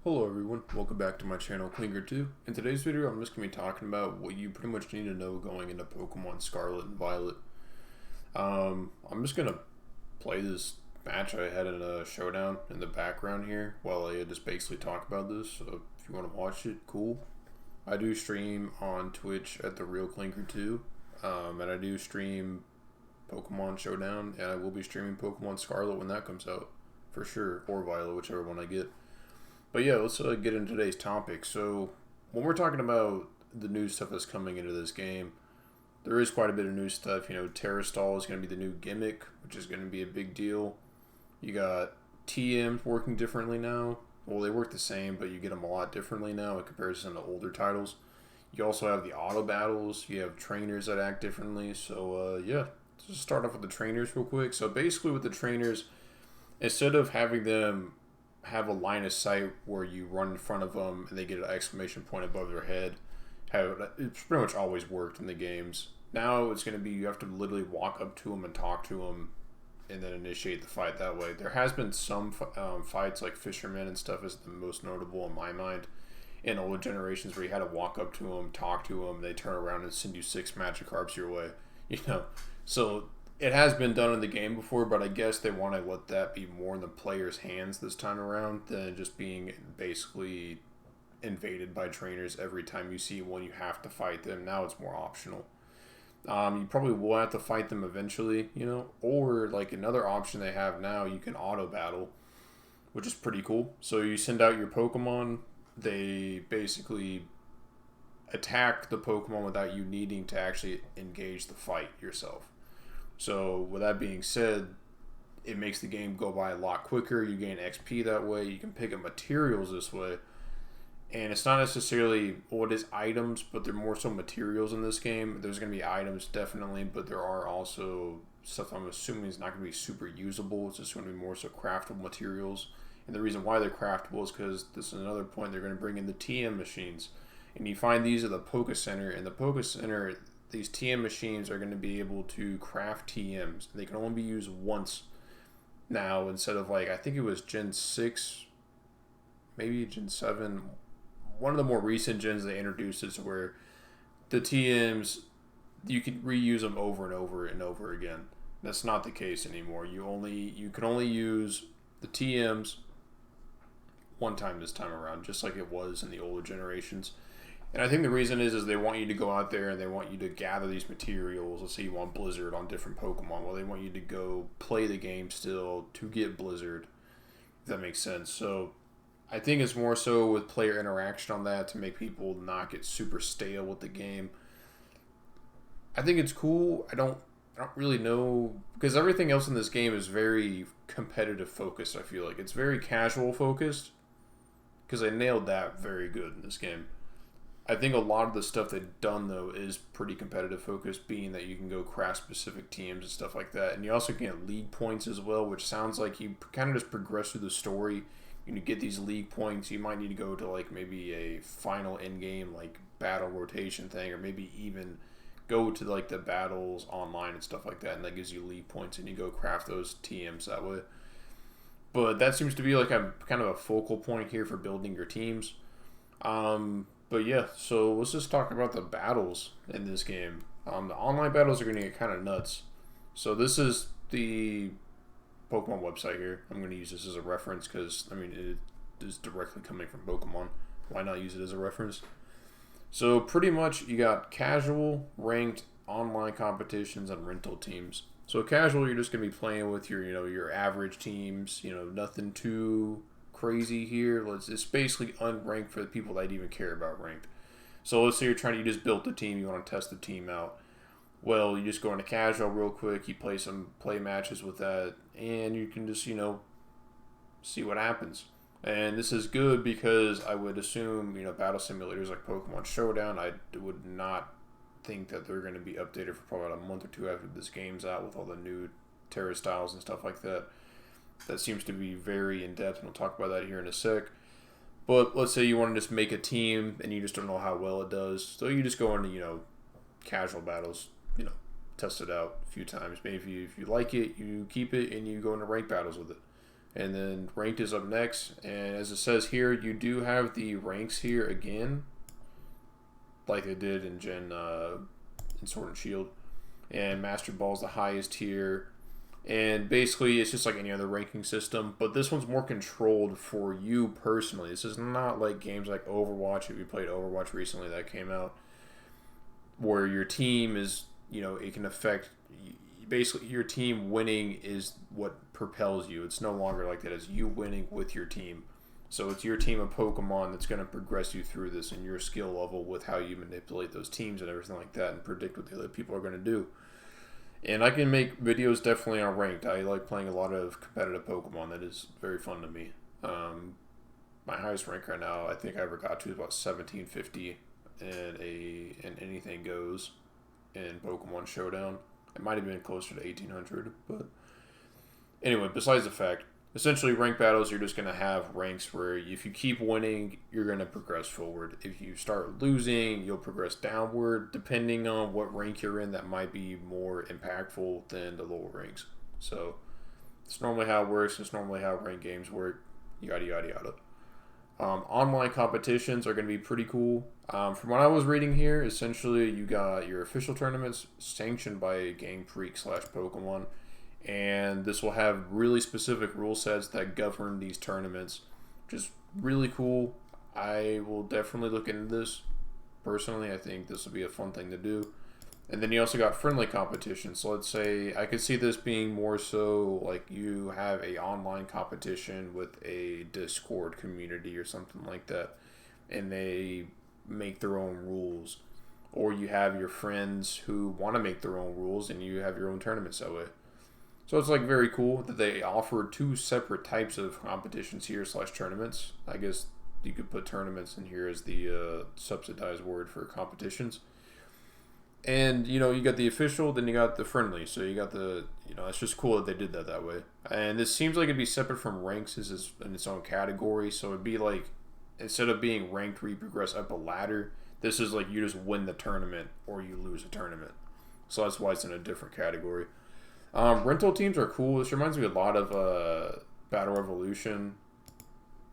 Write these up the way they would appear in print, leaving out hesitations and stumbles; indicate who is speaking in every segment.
Speaker 1: Hello everyone, welcome back to my channel Klinger2. In today's video I'm just going to be talking about what you pretty much need to know going into Pokemon Scarlet and Violet. I'm just going to play this match I had in a showdown in the background here while I just basically talk about this, so if you want to watch it, cool. I do stream on Twitch at the real Klinger2, and I do stream Pokemon Showdown, and I will be streaming Pokemon Scarlet when that comes out, for sure, or Violet, whichever one I get. But yeah, let's get into today's topic. So, when we're talking about the new stuff that's coming into this game, there is quite a bit of new stuff. You know, Terra Stall is going to be the new gimmick, which is going to be a big deal. You got TMs working differently now. Well, they work the same, but you get them a lot differently now in comparison to older titles. You also have the auto battles. You have trainers that act differently. So, yeah, let's just start off with the trainers real quick. So, basically, with the trainers, instead of having them have a line of sight where you run in front of them and they get an exclamation point above their head. It's pretty much always worked in the games. Now it's going to be you have to literally walk up to them and talk to them and then initiate the fight that way. There has been some fights like Fisherman and stuff is the most notable in my mind in older generations where you had to walk up to them, talk to them, they turn around and send you 6 Magikarps your way. You know, so it has been done in the game before, but I guess they want to let that be more in the player's hands this time around than just being basically invaded by trainers every time you see one. You have to fight them. Now it's more optional. You probably will have to fight them eventually, you know, or like another option they have now, you can auto battle, which is pretty cool. So you send out your Pokemon, they basically attack the Pokemon without you needing to actually engage the fight yourself. So, with that being said, it makes the game go by a lot quicker. You gain XP that way. You can pick up materials this way. And it's not necessarily, well, it is items, but they're more so materials in this game. There's going to be items, definitely, but there are also stuff I'm assuming is not going to be super usable. It's just going to be more so craftable materials. And the reason why they're craftable is because this is another point. They're going to bring in the TM machines. And you find these at the Poke Center. And the Poke Center, these TM machines are going to be able to craft TMs. They can only be used once now instead of like, I think it was Gen 6, maybe Gen 7. One of the more recent gens they introduced is where the TMs, you can reuse them over and over and over again. That's not the case anymore. You can only use the TMs one time this time around, just like it was in the older generations. And I think the reason is they want you to go out there and they want you to gather these materials. Let's say you want Blizzard on different Pokemon. Well, they want you to go play the game still to get Blizzard, if that makes sense. So I think it's more so with player interaction on that to make people not get super stale with the game. I think it's cool. I don't really know because everything else in this game is very competitive focused. I feel like it's very casual focused because they nailed that very good in this game. I think a lot of the stuff they've done, though, is pretty competitive focused, being that you can go craft specific teams and stuff like that. And you also can get league points as well, which sounds like you kind of just progress through the story. You get these league points. You might need to go to, like, maybe a final end-game, like, battle rotation thing, or maybe even go to, like, the battles online and stuff like that, and that gives you league points, and you go craft those TMs that way. But that seems to be, like, a kind of a focal point here for building your teams. But yeah, so let's just talk about the battles in this game. The online battles are going to get kind of nuts. So this is the Pokemon website here. I'm going to use this as a reference because, I mean, it is directly coming from Pokemon. Why not use it as a reference? So pretty much you got casual, ranked, online competitions, and rental teams. So casual, you're just going to be playing with your average teams, nothing too crazy here. It's basically unranked for the people that even care about ranked. So let's say you just built a team, you want to test the team out. Well, you just go into casual real quick, you play matches with that, and you can just, see what happens. And this is good because I would assume, battle simulators like Pokemon Showdown, I would not think that they're going to be updated for probably about a month or two after this game's out with all the new Terra styles and stuff like that. That seems to be very in-depth, and we'll talk about that here in a sec. But let's say you want to just make a team, and you just don't know how well it does. So you just go into, casual battles, test it out a few times. Maybe if you like it, you keep it, and you go into ranked battles with it. And then ranked is up next. And as it says here, you do have the ranks here again, like they did in in Sword and Shield. And Master Ball is the highest here. And basically, it's just like any other ranking system, but this one's more controlled for you personally. This is not like games like Overwatch. If you played Overwatch recently, that came out, where your team is, it can affect. Basically, your team winning is what propels you. It's no longer like that. It's you winning with your team. So it's your team of Pokemon that's going to progress you through this and your skill level with how you manipulate those teams and everything like that and predict what the other people are going to do. And I can make videos definitely on ranked. I like playing a lot of competitive Pokemon. That is very fun to me. My highest rank right now, I think I ever got to is about 1750 in Anything Goes in Pokemon Showdown. It might have been closer to 1800, but anyway, besides the fact, essentially ranked battles, you're just going to have ranks where if you keep winning, you're going to progress forward. If you start losing, you'll progress downward. Depending on what rank you're in, that might be more impactful than the lower ranks. So it's normally how it works. It's normally how ranked games work. Yada, yada, yada. Online competitions are going to be pretty cool. From what I was reading here, essentially you got your official tournaments sanctioned by Game Freak / Pokemon. And this will have really specific rule sets that govern these tournaments, which is really cool. I will definitely look into this. Personally, I think this will be a fun thing to do. And then you also got friendly competition. So let's say I could see this being more so like you have a online competition with a Discord community or something like that, and they make their own rules. Or you have your friends who want to make their own rules and you have your own tournaments that way. So it's like very cool that they offer two separate types of competitions here / tournaments. I guess you could put tournaments in here as the subsidized word for competitions. And, you got the official, then you got the friendly. So you got the, it's just cool that they did that way. And this seems like it'd be separate from ranks is in its own category. So it'd be like, instead of being ranked where you progress up a ladder, this is like you just win the tournament or you lose a tournament. So that's why it's in a different category. Rental teams are cool. This reminds me a lot of Battle Revolution.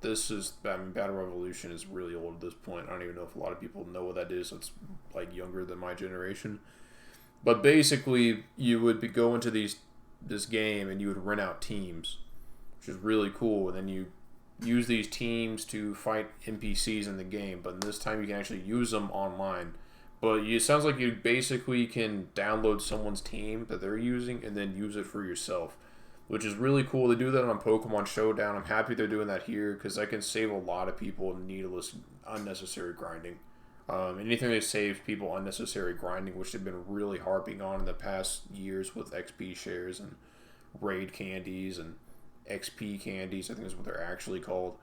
Speaker 1: Battle Revolution is really old at this point. I don't even know if a lot of people know what that is. It's like younger than my generation. But basically, you would go into this game and you would rent out teams, which is really cool. And then you use these teams to fight NPCs in the game. But this time you can actually use them online. But it sounds like you basically can download someone's team that they're using and then use it for yourself, which is really cool. They do that on Pokemon Showdown. I'm happy they're doing that here because that can save a lot of people needless, unnecessary grinding. Anything that saves people unnecessary grinding, which they've been really harping on in the past years with XP shares and raid candies and XP candies, I think is what they're actually called.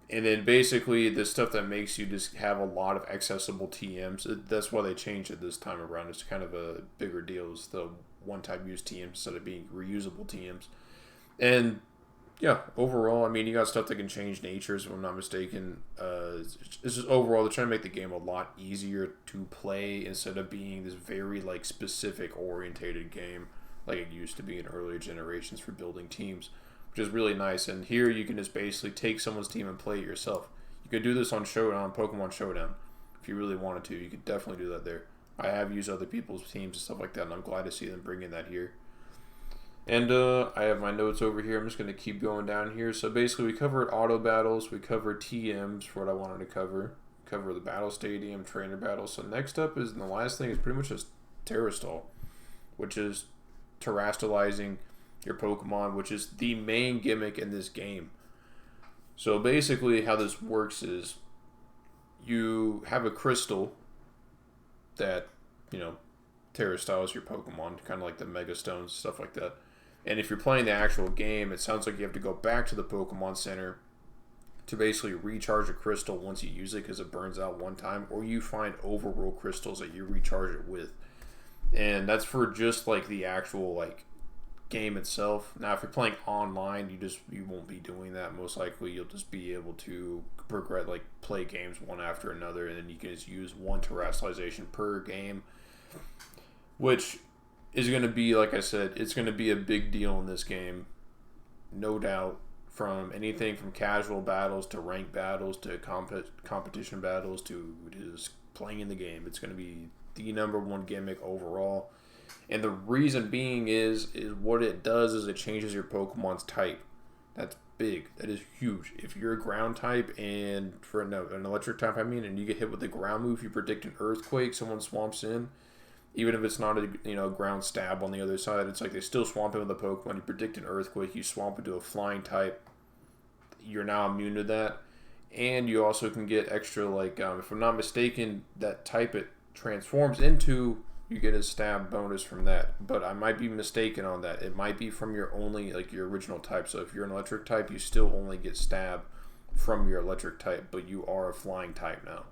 Speaker 1: And then basically the stuff that makes you just have a lot of accessible TMs. That's why they changed it this time around. It's kind of a bigger deal. It's the one-time use TMs instead of being reusable TMs. And yeah, overall, I mean, you got stuff that can change natures, if I'm not mistaken. It's just overall, they're trying to make the game a lot easier to play instead of being this very like specific orientated game like it used to be in earlier generations for building teams, which is really nice. And here you can just basically take someone's team and play it yourself. You could do this on Showdown, Pokemon Showdown, if you really wanted to. You could definitely do that there. I have used other people's teams and stuff like that, and I'm glad to see them bringing that here. And I have my notes over here. I'm just going to keep going down here. So basically, we covered auto battles. We covered TMs for what I wanted to cover. Cover the battle stadium, trainer battles. So next up is, and the last thing is pretty much just Terrastall, which is terastallizing your Pokemon, which is the main gimmick in this game. So basically, how this works is you have a crystal that, terrastalls your Pokemon, kind of like the Mega Stones, stuff like that. And if you're playing the actual game, it sounds like you have to go back to the Pokemon Center to basically recharge a crystal once you use it because it burns out one time, or you find overworld crystals that you recharge it with. And that's for just like the actual game itself. Now, if you're playing online, you won't be doing that. Most likely, you'll just be able to progress, play games one after another, and then you can just use one terastallization per game, which is going to be, like I said, it's going to be a big deal in this game. no doubt, from anything from casual battles to ranked battles to competition battles to just playing the game. It's going to be the number one gimmick overall. And the reason being is what it does is it changes your Pokemon's type. That's big. That is huge. If you're a ground type and for an electric type, and you get hit with a ground move, you predict an earthquake, someone swamps in. Even if it's not a ground stab on the other side, it's like they still swamp in with a Pokemon. You predict an earthquake, you swamp into a flying type. You're now immune to that, and you also can get extra if I'm not mistaken, that type it transforms into, you get a stab bonus from that. But I might be mistaken on that. It might be from your your original type. So if you're an electric type, you still only get stab from your electric type, but you are a flying type now.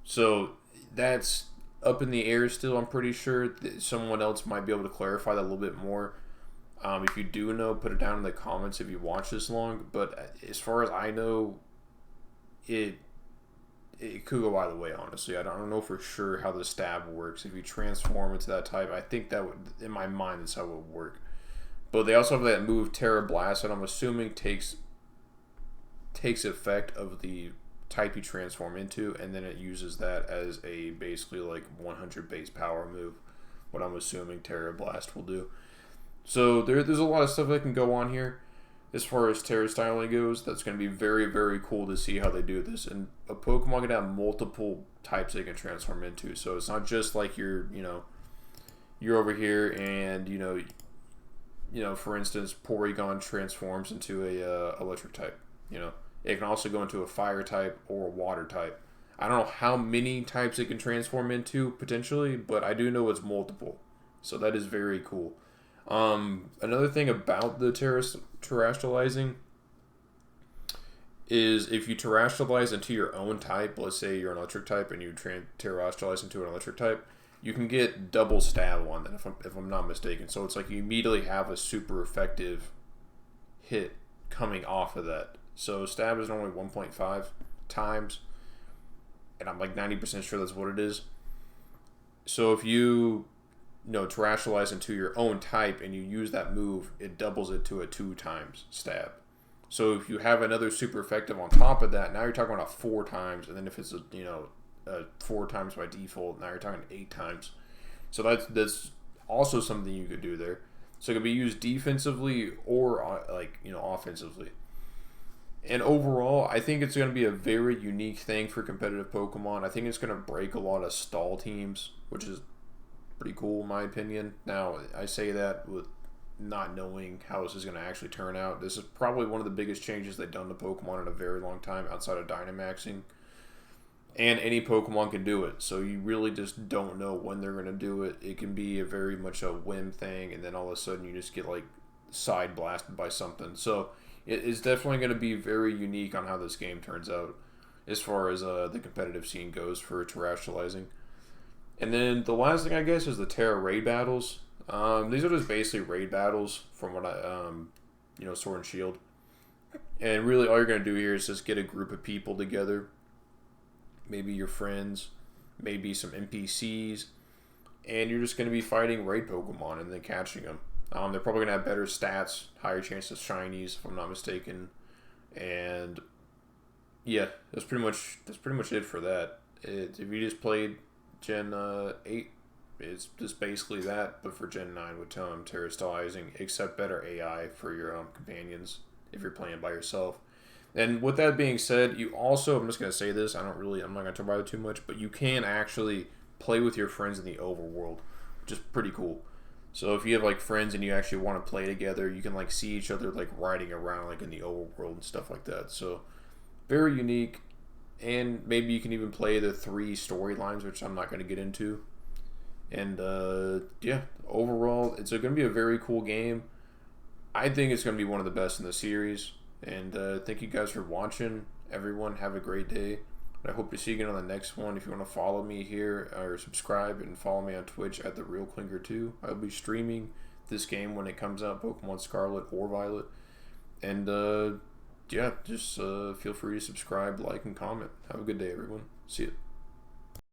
Speaker 1: So that's up in the air still. I'm pretty sure that someone else might be able to clarify that a little bit more. If you do know, put it down in the comments if you watch this long. But as far as I know, it could go either way, honestly. I don't know for sure how the stab works. If you transform into that type, I think that would, in my mind, that's how it would work. But they also have that move, Terra Blast, that I'm assuming takes effect of the type you transform into, and then it uses that as a basically 100 base power move. What I'm assuming Terra Blast will do. So there's a lot of stuff that can go on here as far as Terra styling goes. That's going to be very, very cool to see how they do this. And a Pokemon can have multiple types they can transform into. So it's not just like you're over here and for instance, Porygon transforms into a electric type. It can also go into a fire type or a water type. I don't know how many types it can transform into potentially, but I do know it's multiple. So that is very cool. Another thing about the terrestrializing is if you terrestrialize into your own type, let's say you're an electric type and you terrestrialize into an electric type, you can get double stab on that if I'm not mistaken. So it's like you immediately have a super effective hit coming off of that. So stab is normally 1.5 times, and I'm 90% sure that's what it is. So if you terrestrialize into your own type and you use that move, it doubles it to a 2 times stab. So if you have another super effective on top of that, now you're talking about 4 times, and then if it's 4 times by default, now you're talking 8 times. So that's also something you could do there. So it could be used defensively or offensively. And overall, I think it's going to be a very unique thing for competitive Pokemon. I think it's going to break a lot of stall teams, which is pretty cool in my opinion. Now, I say that with not knowing how this is going to actually turn out. This is probably one of the biggest changes they've done to Pokemon in a very long time outside of Dynamaxing. And any Pokemon can do it, so you really just don't know when they're going to do it. It can be a very much a whim thing, and then all of a sudden you just get side blasted by something. So it is definitely going to be very unique on how this game turns out as far as the competitive scene goes for terrestrializing. And then the last thing I guess is the Terra raid battles. These are just basically raid battles from what Sword and Shield. And really all you're going to do here is just get a group of people together. Maybe your friends, maybe some NPCs, and you're just going to be fighting raid Pokemon and then catching them. They're probably going to have better stats, higher chance of shinies, if I'm not mistaken. And yeah, that's pretty much it for that. If you just played Gen 8, it's just basically that, but for Gen 9 with terrestrializing, except better AI for your companions if you're playing by yourself. And with that being said, you also, I'm just going to say this, I'm not going to talk about it too much, but you can actually play with your friends in the overworld, which is pretty cool. So if you have friends and you actually want to play together, you can see each other riding around in the overworld and stuff like that. So very unique, and maybe you can even play the 3 storylines, which I'm not going to get into. And yeah, overall, it's going to be a very cool game. I think it's going to be one of the best in the series. And thank you guys for watching. Everyone, have a great day. I hope to see you again on the next one. If you want to follow me here or subscribe and follow me on Twitch at TheRealClinger2. I'll be streaming this game when it comes out, Pokemon Scarlet or Violet. And yeah, just feel free to subscribe, like, and comment. Have a good day, everyone. See you.